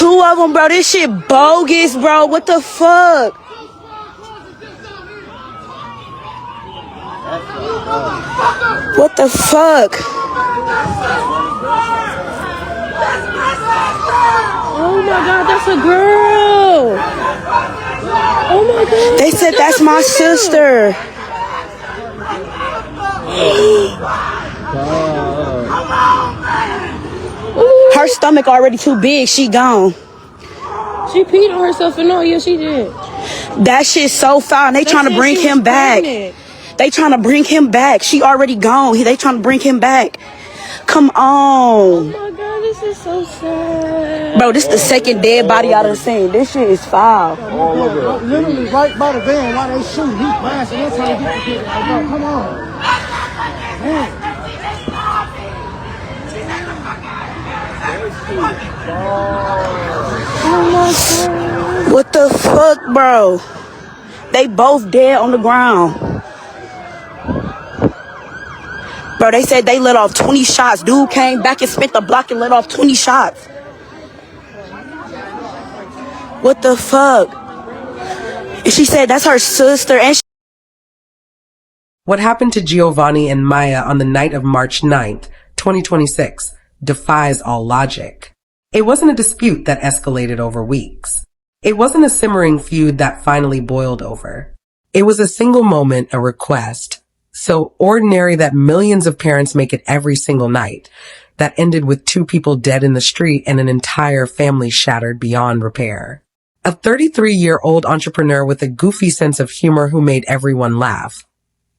two of them, bro. This shit bogus, bro. What the fuck? What the fuck? Oh my God, that's a girl. Oh my God. They said that's my sister. Her stomach already too big. She gone. She peed on herself and all. Yeah, she did. That shit's so foul. And they trying to bring him back. They trying to bring him back. She already gone. They trying to bring him back. Come on. Oh my God, this is so sad. Bro, this is the second dead body I done seen. This shit is foul. Literally right by the van while they shoot. He's blasting. They're trying to get the kid. Like, bro, come on. Man. Oh my God. What the fuck, bro? They both dead on the ground. Bro, they said they let off 20 shots. Dude came back and spent the block and let off 20 shots. What the fuck? And she said that's her sister. And What happened to Giovanni and Maya on the night of March 9th, 2026, defies all logic. It wasn't a dispute that escalated over weeks. It wasn't a simmering feud that finally boiled over. It was a single moment, a request, so ordinary that millions of parents make it every single night, that ended with 2 people dead in the street and an entire family shattered beyond repair. A 33-year-old entrepreneur with a goofy sense of humor who made everyone laugh.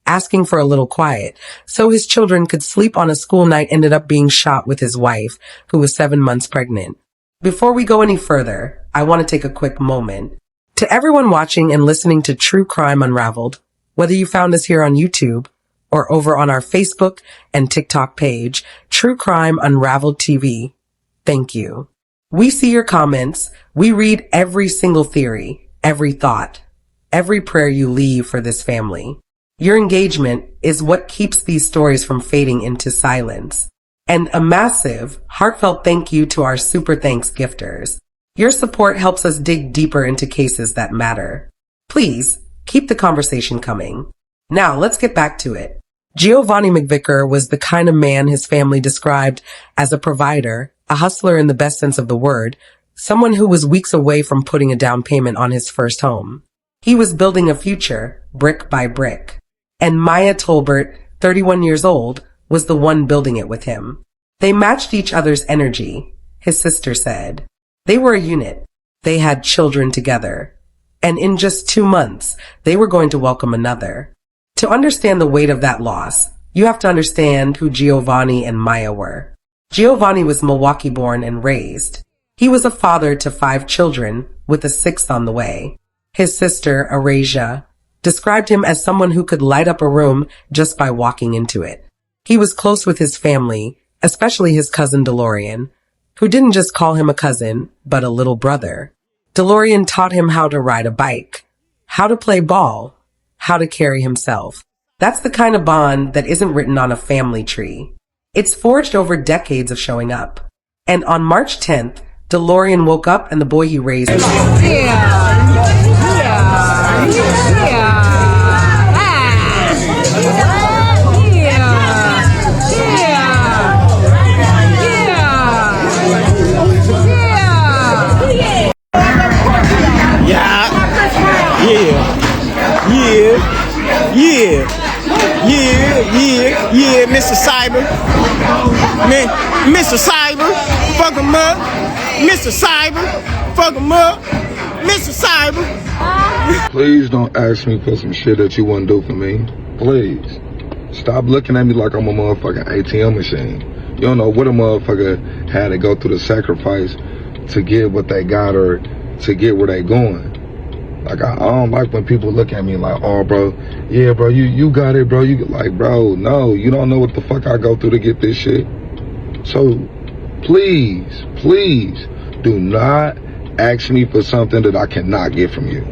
Asking for a little quiet so his children could sleep on a school night ended up being shot with his wife, who was 7 months pregnant. Before we go any further, I want to take a quick moment. To everyone watching and listening to True Crime Unraveled, whether you found us here on YouTube or over on our Facebook and TikTok page, True Crime Unraveled TV, thank you. We see your comments. We read every single theory, every thought, every prayer you leave for this family. Your engagement is what keeps these stories from fading into silence. And a massive, heartfelt thank you to our Super Thanks gifters. Your support helps us dig deeper into cases that matter. Please, keep the conversation coming. Now, let's get back to it. Giovanni McVicker was the kind of man his family described as a provider, a hustler in the best sense of the word, someone who was weeks away from putting a down payment on his first home. He was building a future, brick by brick. And Maya Tolbert, 31 years old, was the one building it with him. They matched each other's energy, his sister said. They were a unit. They had children together. And in just 2 months, they were going to welcome another. To understand the weight of that loss, you have to understand who Giovanni and Maya were. Giovanni was Milwaukee born and raised. He was a father to 5 children, with a 6th on the way. His sister, Arasia, described him as someone who could light up a room just by walking into it. He was close with his family, especially his cousin DeLorean, who didn't just call him a cousin, but a little brother. DeLorean taught him how to ride a bike, how to play ball, how to carry himself. That's the kind of bond that isn't written on a family tree. It's forged over decades of showing up. And on March 10th, DeLorean woke up and the boy he raised was Yeah, Mr. Cyber. Man, Mr. Cyber, fuck him up. Mr. Cyber, fuck him up. Mr. Cyber. Please don't ask me for some shit that you wouldn't do for me. Please. Stop looking at me like I'm a motherfucking ATM machine. You don't know what a motherfucker had to go through the sacrifice to get what they got or to get where they going. Like, I don't like when people look at me like, oh, bro, yeah, bro, you got it, bro. You like, bro, no, you don't know what the fuck I go through to get this shit. So, please, please, do not ask me for something that I cannot get from you.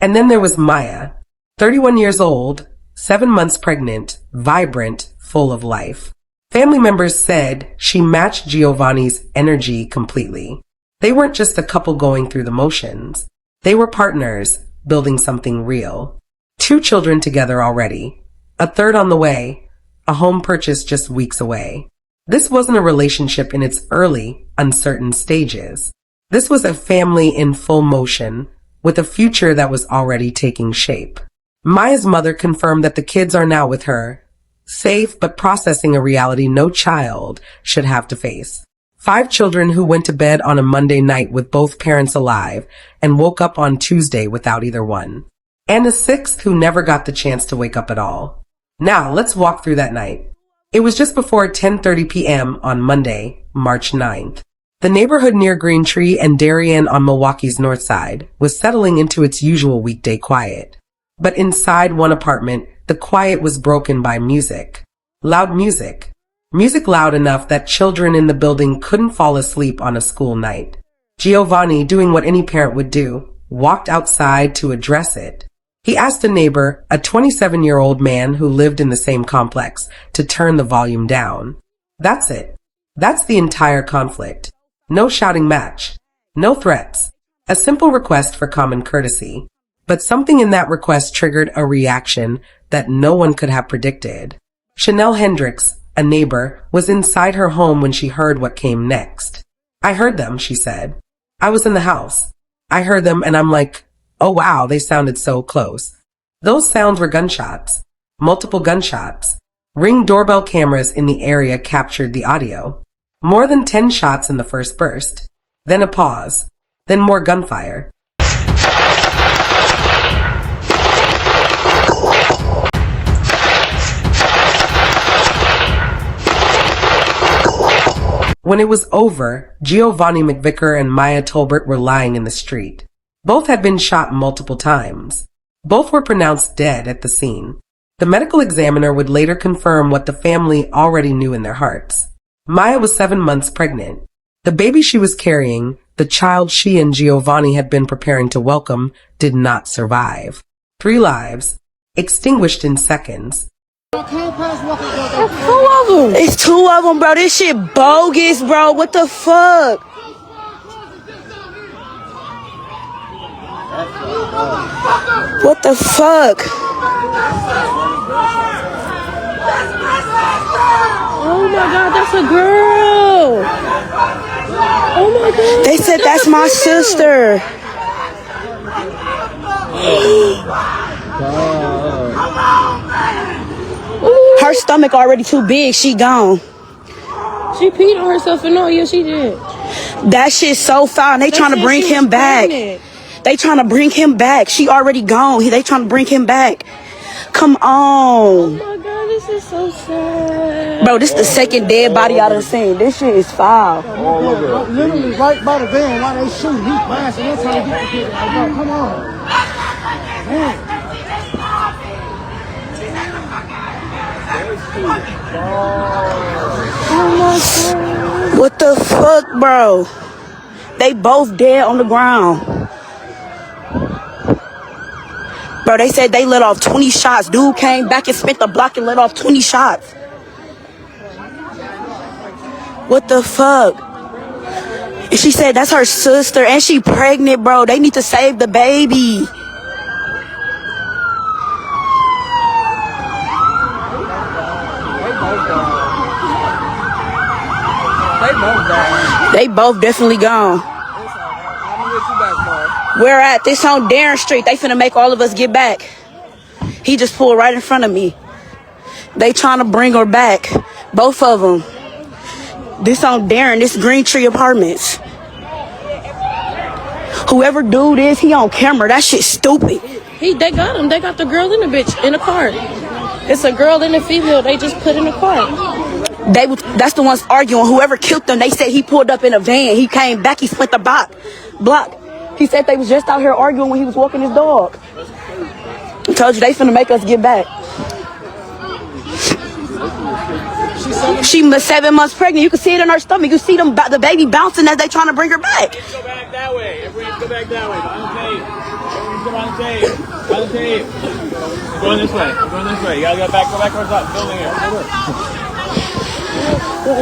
And then there was Maya, 31 years old, 7 months pregnant, vibrant, full of life. Family members said she matched Giovanni's energy completely. They weren't just a couple going through the motions. They were partners, building something real. 2 children together already. A third on the way. A home purchase just weeks away. This wasn't a relationship in its early, uncertain stages. This was a family in full motion, with a future that was already taking shape. Maya's mother confirmed that the kids are now with her, safe but processing a reality no child should have to face. 5 children who went to bed on a Monday night with both parents alive and woke up on Tuesday without either one. And a 6th who never got the chance to wake up at all. Now, let's walk through that night. It was just before 10:30 p.m. on Monday, March 9th. The neighborhood near Green Tree and Darien on Milwaukee's north side was settling into its usual weekday quiet. But inside one apartment, the quiet was broken by music. Loud music. Music loud enough that children in the building couldn't fall asleep on a school night. Giovanni, doing what any parent would do, walked outside to address it. He asked a neighbor, a 27-year-old man who lived in the same complex, to turn the volume down. That's it. That's the entire conflict. No shouting match. No threats. A simple request for common courtesy. But something in that request triggered a reaction that no one could have predicted. Chanel Hendricks, a neighbor, was inside her home when she heard what came next. I heard them, she said. I was in the house. I heard them and I'm like, oh wow, they sounded so close. Those sounds were gunshots. Multiple gunshots. Ring doorbell cameras in the area captured the audio. More than 10 shots in the first burst. Then a pause. Then more gunfire. When it was over, Giovanni McVicker and Maya Tolbert were lying in the street. Both had been shot multiple times. Both were pronounced dead at the scene. The medical examiner would later confirm what the family already knew in their hearts. Maya was 7 months pregnant. The baby she was carrying, the child she and Giovanni had been preparing to welcome, did not survive. 3 lives, extinguished in seconds. That's 2 of them. It's 2 of them, bro. This shit bogus, bro. What the fuck? What the fuck? Oh my God, that's a girl. Oh my God. They said that's my sister. Her stomach already too big. She gone. She peed on herself and no, yeah, she did. That shit's so foul. And they trying to bring him back. They trying to bring him back. She already gone. They trying to bring him back. Come Oh on. my God, this is so sad. Bro, this is the second dead body out of the scene. This shit is foul. Literally right by the van while they shooting. He blasting. They're trying to get the kid. Like, bro, come on. Man. Oh my God. What the fuck, bro? They both dead on the ground. Bro, they said they let off 20 shots. Dude came back and spent the block and let off 20 shots. What the fuck? And she said that's her sister and she pregnant, bro. They need to save the baby. They both definitely gone. Where at? This on Darren Street. They finna make all of us get back. He just pulled right in front of me. They trying to bring her back. Both of them. This on Darren. This Green Tree Apartments. Whoever dude is, he on camera. That shit's stupid. They got him. They got the girl and the bitch in the car. It's a girl and a female. They just put in the car. That's the ones arguing. Whoever killed them, they said he pulled up in a van. He came back. He split the block. He said they was just out here arguing when he was walking his dog. I told you they finna make us get back. She was 7 months pregnant. You can see it in her stomach. You see the baby bouncing as they trying to bring her back. Go back that way. Everybody go back that way. On the tape. On the tape. Going this way. Going this way. You gotta go back towards that building here. Hey,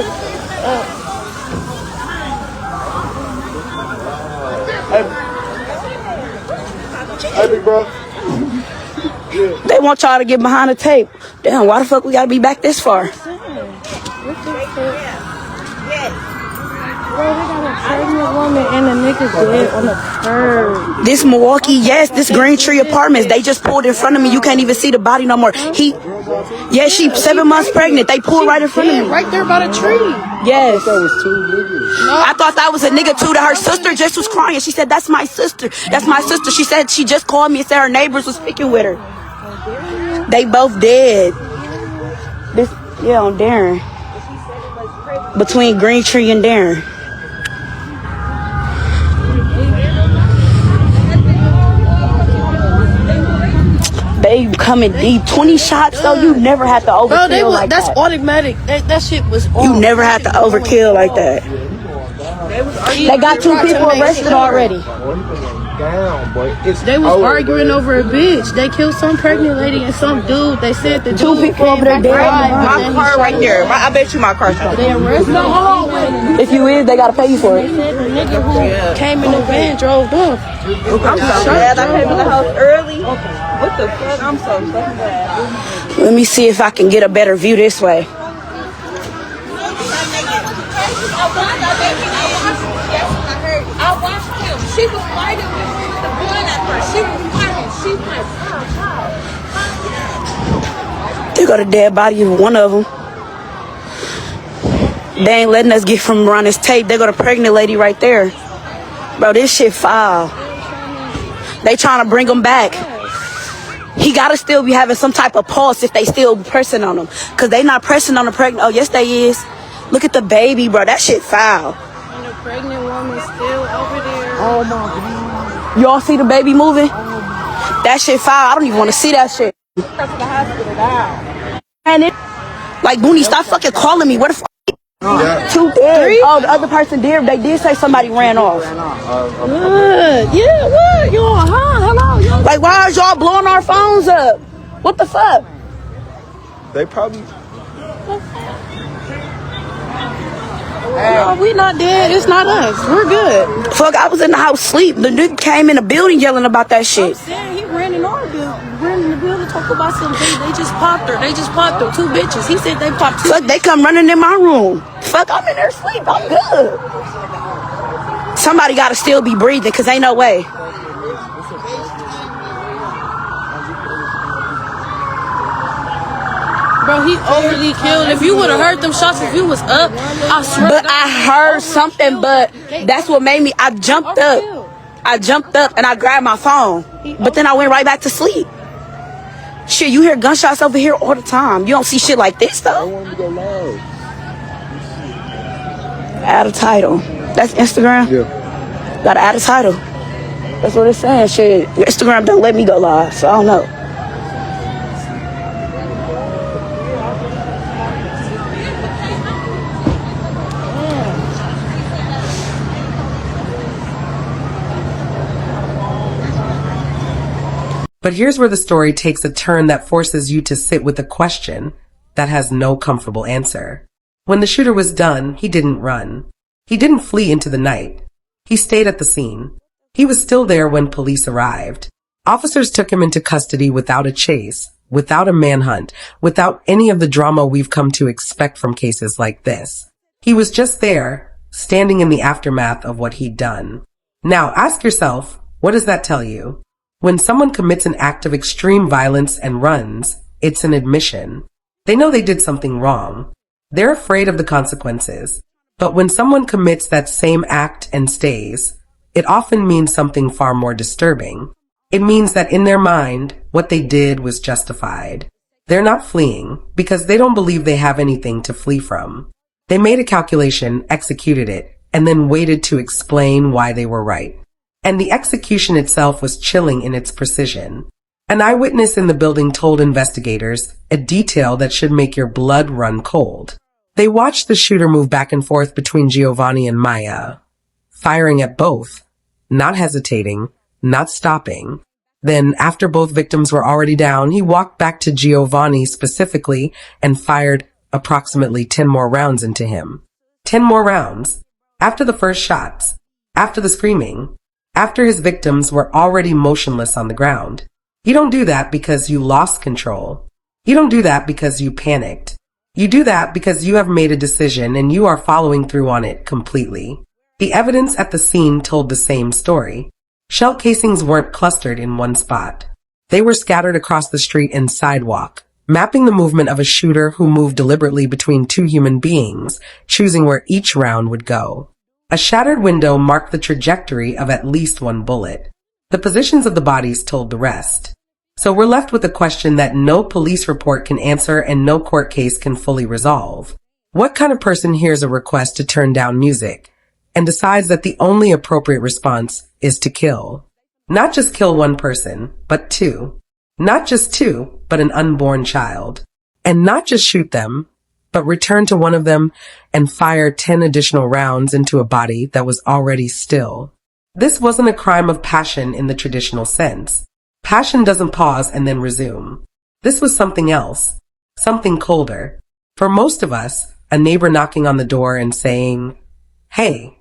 big bro. They want y'all to get behind the tape. Damn, why the fuck we gotta be back this far? Bro, we got a pregnant woman and a nigga dead on the curb. This Milwaukee, yes, this Green Tree Apartments. They just pulled in front of me. You can't even see the body no more. She 7 months pregnant. They pulled right in front of me. Right there by the tree. Yes. That was 2 niggas. I thought that was a nigga too. That her sister just was crying. She said, "That's my sister. That's my sister." She said she just called me and said her neighbors was speaking with her. They both dead. On Darren. Between Green Tree and Darren. They coming deep. 20 shots though, you never had to overkill like that's that. automatic. That shit was You never had to overkill like that. They got 2 people arrested already. They was arguing over a bitch. They killed some pregnant lady and some dude. They said the 2 people over there dead. My car right there. I bet you my car's right there. They arrested him. If you is, they gotta pay you for They it. said the nigga who came in the van drove off. I'm so glad I came to the house early. What the fuck? I'm so fucking glad. Let me see if I can get a better view this way. I watched him. She was fighting with the gun at her. She was fighting. She went. They got a dead body of one of them. They ain't letting us get from around this tape. They got a pregnant lady right there. Bro, this shit foul. They trying to bring him back. He gotta still be having some type of pulse if they still pressing on him. Cause they not pressing on the pregnant. Oh, yes they is. Look at the baby, bro. That shit foul. And the pregnant woman still over there. Oh my God. Y'all see the baby moving? That shit foul. I don't even want to see that shit. And it, like, Booney, stop fucking calling me. Where the fuck? 2 dead. Oh, the other person did. They did say somebody ran off. Good. Yeah, what? Y'all, hello. Y'all. Like, why is y'all blowing our phones up? What the fuck? They probably. No, we not dead. It's not us. We're good. Fuck, I was in the house sleep. The nigga came in the building yelling about that shit. Saying he ran in our building. Ran in the building, talk about something. They just popped her. They just popped her. 2 bitches. He said they popped 2. Fuck, they come running in my room. Fuck, I'm in there sleep. I'm good. Somebody gotta still be breathing, cause ain't no way. Bro, he overly killed. If you would have heard them shots, if you was up, I swear. But I heard something, but that's what made me, I jumped up and I grabbed my phone. But then I went right back to sleep. Shit, you hear gunshots over here all the time. You don't see shit like this though. Add a title. That's Instagram? Yeah. Gotta add a title. That's what it's saying. Shit, Instagram don't let me go live, so I don't know. But here's where the story takes a turn that forces you to sit with a question that has no comfortable answer. When the shooter was done, he didn't run. He didn't flee into the night. He stayed at the scene. He was still there when police arrived. Officers took him into custody without a chase, without a manhunt, without any of the drama we've come to expect from cases like this. He was just there, standing in the aftermath of what he'd done. Now, ask yourself, what does that tell you? When someone commits an act of extreme violence and runs, it's an admission. They know they did something wrong. They're afraid of the consequences. But when someone commits that same act and stays, it often means something far more disturbing. It means that in their mind, what they did was justified. They're not fleeing because they don't believe they have anything to flee from. They made a calculation, executed it, and then waited to explain why they were right. And the execution itself was chilling in its precision. An eyewitness in the building told investigators a detail that should make your blood run cold. They watched the shooter move back and forth between Giovanni and Maya, firing at both, not hesitating, not stopping. Then, after both victims were already down, he walked back to Giovanni specifically and fired approximately 10 more rounds into him. 10 more rounds. After the first shots, after the screaming, after his victims were already motionless on the ground. You don't do that because you lost control. You don't do that because you panicked. You do that because you have made a decision and you are following through on it completely. The evidence at the scene told the same story. Shell casings weren't clustered in one spot. They were scattered across the street and sidewalk, mapping the movement of a shooter who moved deliberately between two human beings, choosing where each round would go. A shattered window marked the trajectory of at least one bullet. The positions of the bodies told the rest. So we're left with a question that no police report can answer and no court case can fully resolve. What kind of person hears a request to turn down music and decides that the only appropriate response is to kill? Not just kill one person, but two. Not just two, but an unborn child. And not just shoot them, but return to one of them and fire 10 additional rounds into a body that was already still. This wasn't a crime of passion in the traditional sense. Passion doesn't pause and then resume. This was something else, something colder. For most of us, a neighbor knocking on the door and saying, "Hey,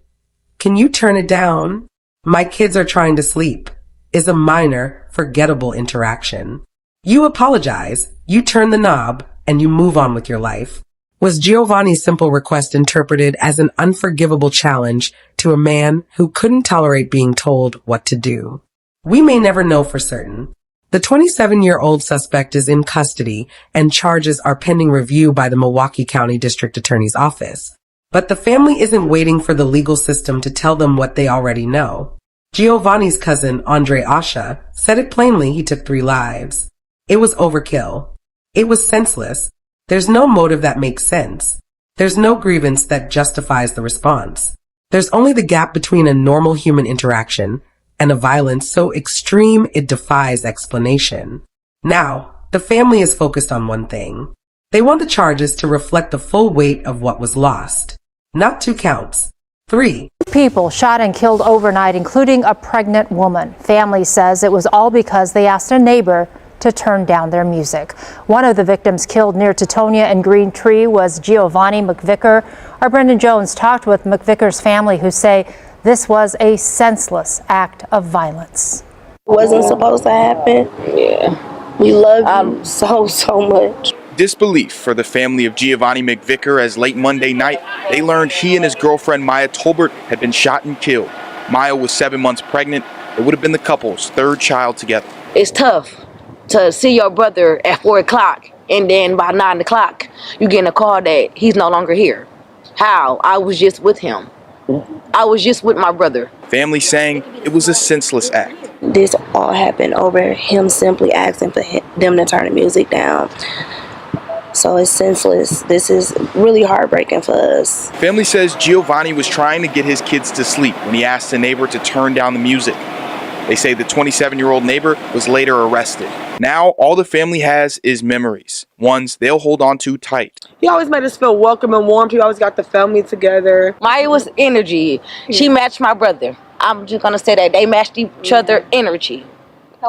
can you turn it down? My kids are trying to sleep," is a minor, forgettable interaction. You apologize, you turn the knob, and you move on with your life. Was Giovanni's simple request interpreted as an unforgivable challenge to a man who couldn't tolerate being told what to do? We may never know for certain. The 27-year-old suspect is in custody and charges are pending review by the Milwaukee County District Attorney's Office. But the family isn't waiting for the legal system to tell them what they already know. Giovanni's cousin, Andre Asha, said it plainly. He took 3 lives. It was overkill. It was senseless. There's no motive that makes sense. There's no grievance that justifies the response. There's only the gap between a normal human interaction and a violence so extreme it defies explanation. Now, the family is focused on one thing. They want the charges to reflect the full weight of what was lost. Not 2 counts. 3. People shot and killed overnight, including a pregnant woman. Family says it was all because they asked a neighbor to turn down their music. One of the victims killed near Teutonia and Green Tree was Giovanni McVicker. Our Brendan Jones talked with McVicker's family, who say this was a senseless act of violence. It wasn't supposed to happen. Yeah. We love you so much. Disbelief for the family of Giovanni McVicker as late Monday night, they learned he and his girlfriend Maya Tolbert had been shot and killed. Maya was 7 months pregnant. It would have been the couple's 3rd child together. It's tough to see your brother at 4 o'clock and then by 9 o'clock you get a call that he's no longer here. How? I was just with him. I was just with my brother. Family saying it was a senseless act. This all happened over him simply asking for them to turn the music down. So it's senseless. This is really heartbreaking for us. Family says Giovanni was trying to get his kids to sleep when he asked a neighbor to turn down the music. They say the 27-year-old neighbor was later arrested. Now, all the family has is memories, ones they'll hold on to tight. He always made us feel welcome and warm. He always got the family together. Maya was energy. She matched my brother. I'm just going to say that. They matched each other energy.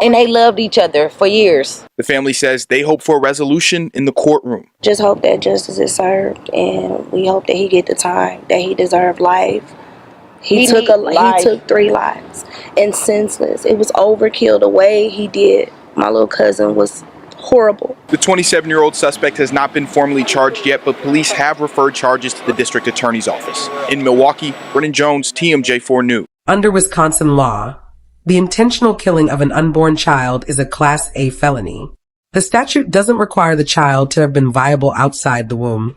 And they loved each other for years. The family says they hope for a resolution in the courtroom. Just hope that justice is served, and we hope that he get the time that he deserved. Life. He took 3 lives, and senseless. It was overkill. The way he did my little cousin was horrible. The 27-year-old suspect has not been formally charged yet, but police have referred charges to the district attorney's office. In Milwaukee, Brendan Jones, TMJ4 News. Under Wisconsin law, the intentional killing of an unborn child is a Class A felony. The statute doesn't require the child to have been viable outside the womb,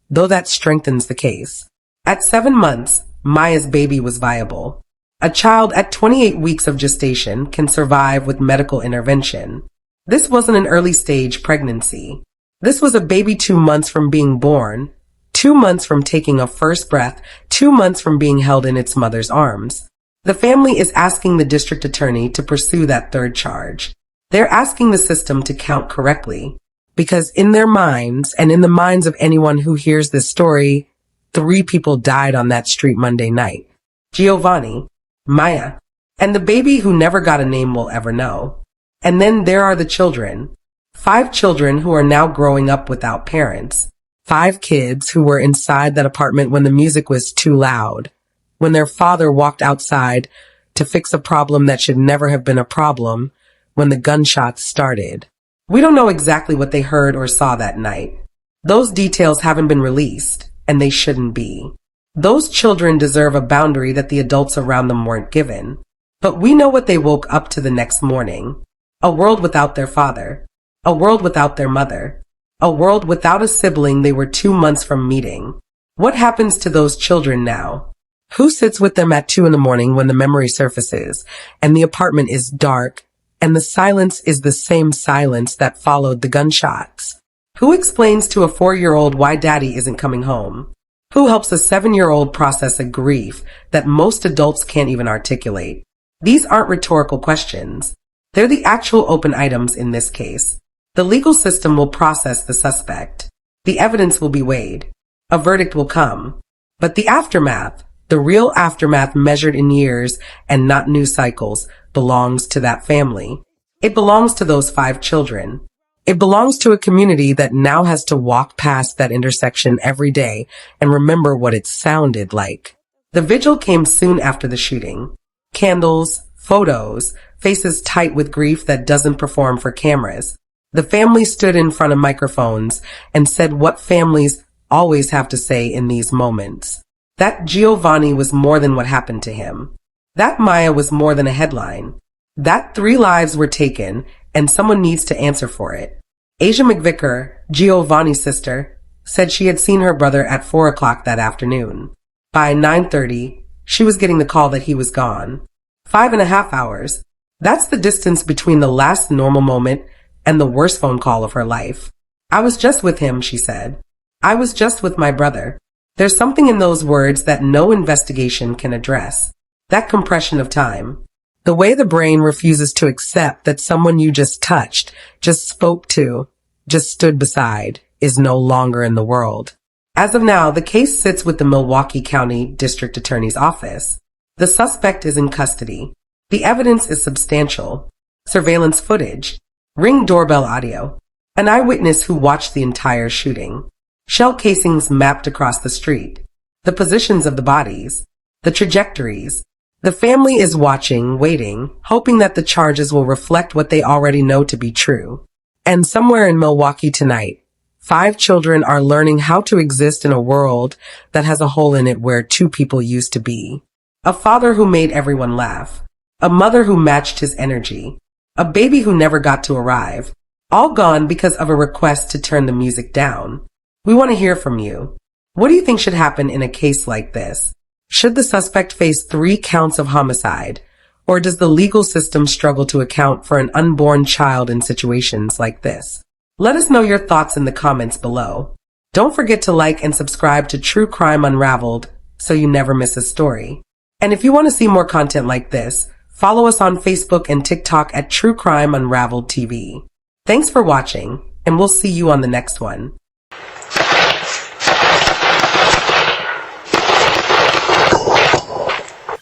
though that strengthens the case. At 7 months, Maya's baby was viable. A child at 28 weeks of gestation can survive with medical intervention. This wasn't an early-stage pregnancy. This was a baby 2 months from being born, 2 months from taking a first breath, 2 months from being held in its mother's arms. The family is asking the district attorney to pursue that 3rd charge. They're asking the system to count correctly, because in their minds, and in the minds of anyone who hears this story, 3 people died on that street Monday night. Giovanni, Maya, and the baby who never got a name we'll ever know. And then there are the children. 5 children who are now growing up without parents. 5 kids who were inside that apartment when the music was too loud, when their father walked outside to fix a problem that should never have been a problem, when the gunshots started. We don't know exactly what they heard or saw that night. Those details haven't been released, and they shouldn't be. Those children deserve a boundary that the adults around them weren't given. But we know what they woke up to the next morning. A world without their father. A world without their mother. A world without a sibling they were 2 months from meeting. What happens to those children now? Who sits with them at 2 a.m. when the memory surfaces, and the apartment is dark, and the silence is the same silence that followed the gunshots? Who explains to a 4-year-old why daddy isn't coming home? Who helps a 7-year-old process a grief that most adults can't even articulate? These aren't rhetorical questions. They're the actual open items in this case. The legal system will process the suspect. The evidence will be weighed. A verdict will come. But the aftermath, the real aftermath measured in years and not news cycles, belongs to that family. It belongs to those 5 children. It belongs to a community that now has to walk past that intersection every day and remember what it sounded like. The vigil came soon after the shooting. Candles, photos, faces tight with grief that doesn't perform for cameras. The family stood in front of microphones and said what families always have to say in these moments. That Giovanni was more than what happened to him. That Maya was more than a headline. That 3 lives were taken, and someone needs to answer for it. Asia McVicker, Giovanni's sister, said she had seen her brother at 4 o'clock that afternoon. By 9:30, she was getting the call that he was gone. 5.5 hours. That's the distance between the last normal moment and the worst phone call of her life. I was just with him, she said. I was just with my brother. There's something in those words that no investigation can address. That compression of time. The way the brain refuses to accept that someone you just touched, just spoke to, just stood beside, is no longer in the world. As of now, the case sits with the Milwaukee County District Attorney's Office. The suspect is in custody. The evidence is substantial. Surveillance footage. Ring doorbell audio. An eyewitness who watched the entire shooting. Shell casings mapped across the street. The positions of the bodies. The trajectories. The family is watching, waiting, hoping that the charges will reflect what they already know to be true. And somewhere in Milwaukee tonight, 5 children are learning how to exist in a world that has a hole in it where 2 people used to be. A father who made everyone laugh. A mother who matched his energy. A baby who never got to arrive. All gone because of a request to turn the music down. We want to hear from you. What do you think should happen in a case like this? Should the suspect face 3 counts of homicide? Or does the legal system struggle to account for an unborn child in situations like this? Let us know your thoughts in the comments below. Don't forget to like and subscribe to True Crime Unraveled so you never miss a story. And if you want to see more content like this, follow us on Facebook and TikTok at True Crime Unraveled TV. Thanks for watching, and we'll see you on the next one.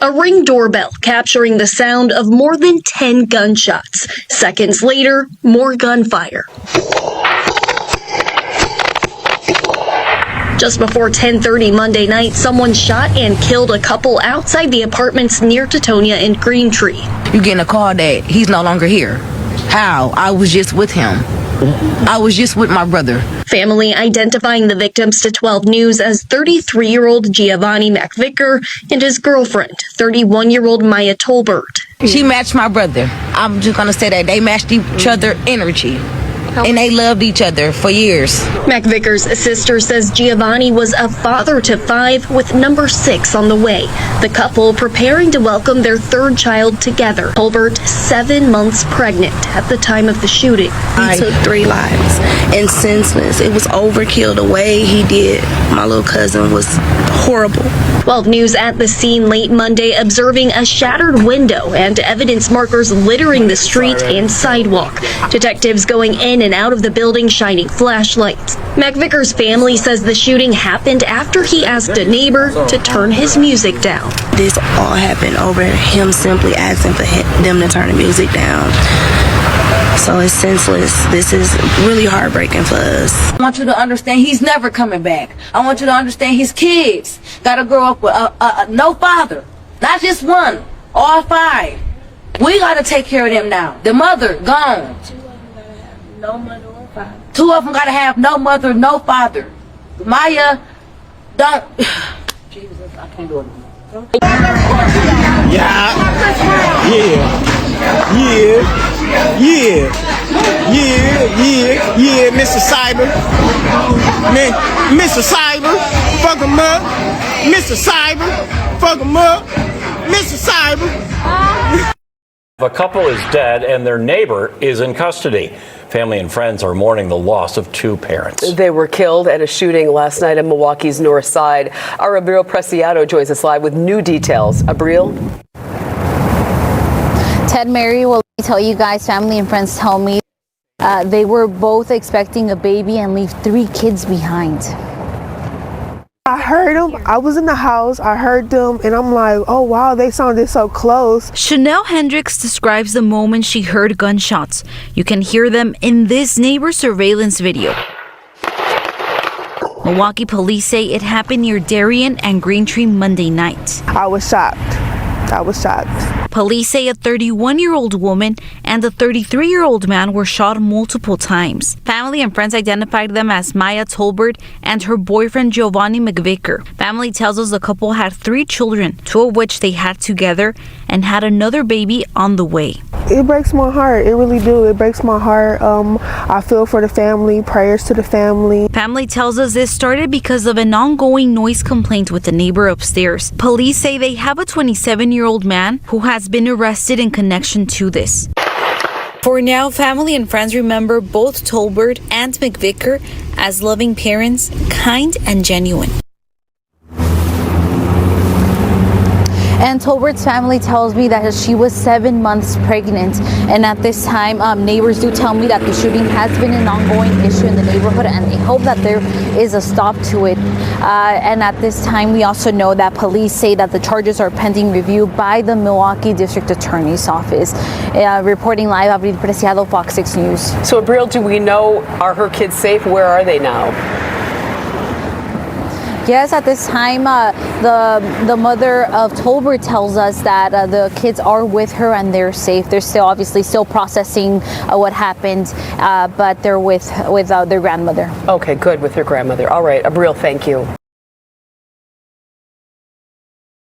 A Ring doorbell capturing the sound of more than 10 gunshots. Seconds later, more gunfire. Just before 10:30 Monday night, someone shot and killed a couple outside the apartments near Teutonia and Green Tree. You getting a call that he's no longer here. How? I was just with him. I was just with my brother. Family identifying the victims to 12 News as 33-year-old Giovanni McVicker and his girlfriend, 31-year-old Maya Tolbert. She matched my brother. I'm just going to say that they matched each other energy. And they loved each other for years. McVicker's sister says Giovanni was a father to 5 with number 6 on the way. The couple preparing to welcome their 3rd child together. Tolbert, 7 months pregnant at the time of the shooting. He took 3 lives and senseless. It was overkill. The way he did my little cousin was horrible. 12 News at the scene late Monday observing a shattered window and evidence markers littering the street and sidewalk. Detectives going in and out of the building shining flashlights. McVicker's family says the shooting happened after he asked a neighbor to turn his music down. This all happened over him simply asking for them to turn the music down. So it's senseless. This is really heartbreaking for us. I want you to understand he's never coming back. I want you to understand his kids gotta grow up with no father. Not just one, all 5. We gotta take care of them now. The mother, gone. No mother or father. 2 of them gotta have no mother, no father. Maya, don't. Jesus, I can't do it. Yeah, Mr. Cyber. Man, Mr. Cyber, fuck him up. Mr. Cyber, fuck him up. Mr. Cyber. A couple is dead and their neighbor is in custody. Family and friends are mourning the loss of 2 parents. They were killed at a shooting last night in Milwaukee's north side. Our Abril Preciado joins us live with new details. Abril? Ted, Mary, will tell you guys, family and friends tell me they were both expecting a baby and leave 3 kids behind. I heard them. I was in the house. I heard them, and I'm like, oh, wow, they sounded so close. Chanel Hendricks describes the moment she heard gunshots. You can hear them in this neighbor surveillance video. Milwaukee police say it happened near Darien and Greentree Monday night. I was shocked. Police say a 31-year-old woman and a 33-year-old man were shot multiple times. Family and friends identified them as Maya Tolbert and her boyfriend Giovanni McVicker. Family tells us the couple had 3 children, 2 of which they had together, and had another baby on the way. It breaks my heart. It really do. It breaks my heart. I feel for the family. Prayers to the family. Family tells us this started because of an ongoing noise complaint with the neighbor upstairs. Police say they have a 27-year-old man who has been arrested in connection to this. For now, family and friends remember both Tolbert and McVicker as loving parents, kind and genuine. And Tolbert's family tells me that she was 7 months pregnant, and at this time neighbors do tell me that the shooting has been an ongoing issue in the neighborhood, and they hope that there is a stop to it. And at this time we also know that police say that the charges are pending review by the Milwaukee District Attorney's Office. Reporting live, Abril Preciado, Fox 6 News. So Abril, do we know, are her kids safe? Where are they now? Yes, at this time, the mother of Tolbert tells us that the kids are with her and they're safe. They're still processing what happened, but they're with their grandmother. Okay, good, with their grandmother. All right, Abril, thank you.